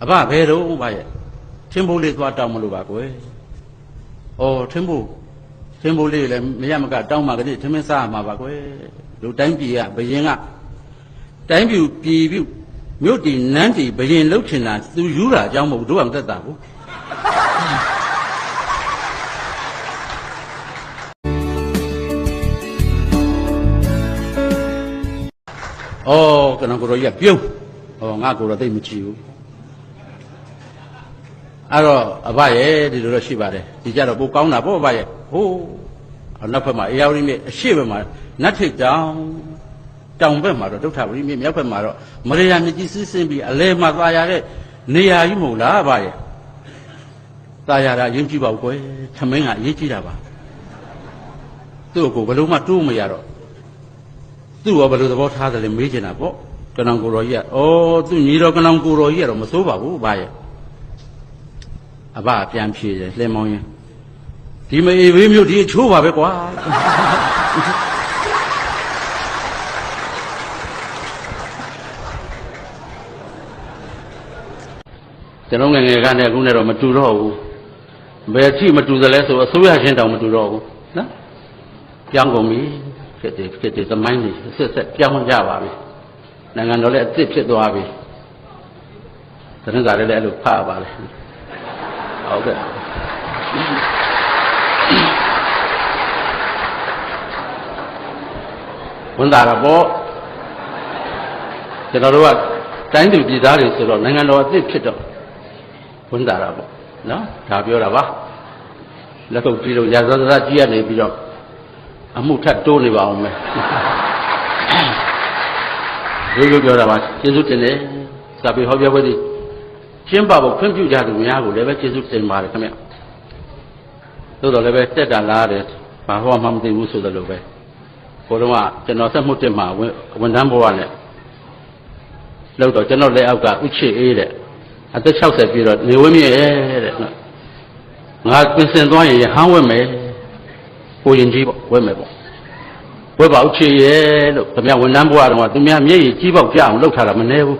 အဘဘယ်တော့ဘာရဲ့ထင်းဖို့လေးသွားတောင်းမလို့ပါကွယ်ဩထင်းဖို့လေးလည်းမရမကတောင်းမှကလေးထမင်းစားမှာပါကွယ်လူတိုင်းပြည်ကဘယင်ကတိုင်းပြည်ပြည်ပြုမြို့တီနန်းတီဘယင်လှုပ်ချင်တာသူယူတာအကြောင်းမဟုတ်တို့အောင်သက်တာဘူးကနကိုရောကြီးကပြုံးငါကိုတော့သိမကြည့်ဘူးအဲ့တော့အဘရဲ့ဒီလိုတော့ရှိပါတယ်ဒီကြတော့ပိုကောင်းတာပေါ့အဘရဲ့ဟိုးနောက်ဘက်မှာအေယာဝတီမြစ်အရှိဘက်မှာနတ်ထိတ်တောင်ဘက်မှာတော့ဒုဋ္ဌဝရီမြစ်မြောက်ဘက်မှာတော့မရေယာမြစ်ကြီးစီးဆင်းပြီးအလဲမှာသာယာတဲ့နေရာကြီးမဟုတ်လားအဘရဲ့သာယာတာအရင်ကြည့်ပါဦးကွယ်ထမင်းကအရေးကြီးတာပါသူ့ကိုဘယ်လိုမှတိုးမရတော့သူ့ရောဘယ်လိုသဘောထားတယ်လဲမေးချင်တာပေါ့ကနောင်ကိုရောကြီးကသူ့ညီတော်ကနောင်ကိုရောကြီးကတော့မစိုးပါဘူးအဘရဲ့အဘပြန်ဖြေတယ်လှဲမောင်းရင်ဒီမအေဘေးမျိုးဒီအချိုးပါပဲကွာကျွန်တော်ငယ်ငယ်ကနေအခုနဲ့တော့မတူတော့ဘူးဘယ်ထိမတူသလဲဆိုအစိုးရချင်းတောင်မတူတော့ဘူးနော်ပြောင်းကုန်ပြီဖြစ်တယ်သမိုင်းတွေဆက်ပြောင်းကြပါပြီနိုင်ငံတော်လည်းအစ်စ်ဖြစ်သွားပြီသတင်းစာလည်းအဲ့လိုဖတ်ပါလေဟုတ်ကဲ့ဝန်တာတော့ကျွန်တော်တို့ကတိုင်းသူပြည်သားတွေဆိုတော့နိုင်ငံတော်အစ်စ်ဖြစ်တော့ဝန်တာတော့နော်ဒါပြောတာပါလက်ကုပ်ပြီးတော့ရာဇသကြီးရနေပြီးတော့အမှုထပ်တိုးနေပါအောင်မယ်ဒီလိုပြောတာပါကျေးဇူးတင်တယ်စာပေဟောပြောပွဲဒီကျင်းပဖို့ခွင့်ပြုကြသူများကိုလည်းပဲကျေးဇူးတင်ပါတယ်ခင်ဗျသို့တော်လည်းပဲတက်တာလားတယ်ဘာဟောမှမသိဘူးဆိုတယ်လို့ပဲဘိုးတော်ကကျွန်တော်ဆက်မှုတက်မှာဝန်ထမ်းဘဝနဲ့လောက်တော့ကျွန်တော်လက်အောက်ကဥချစ်အေးတဲ့အသက်60ပြည့်တော့နေဝင်းမြဲတဲ့ငါပြင်ဆင်သွားရင်ဟန်းဝဲမယ်ကိုရင်ကြီးပေါ့ဝဲမယ်ပေါ့ဝဲပါဥချစ်ရဲ့လို့ခင်ဗျဝန်ထမ်းဘဝတော့သူများမျက်ရည်ကြီးပေါက်ကြအောင်လှုပ်ထားတာမနှဲဘူး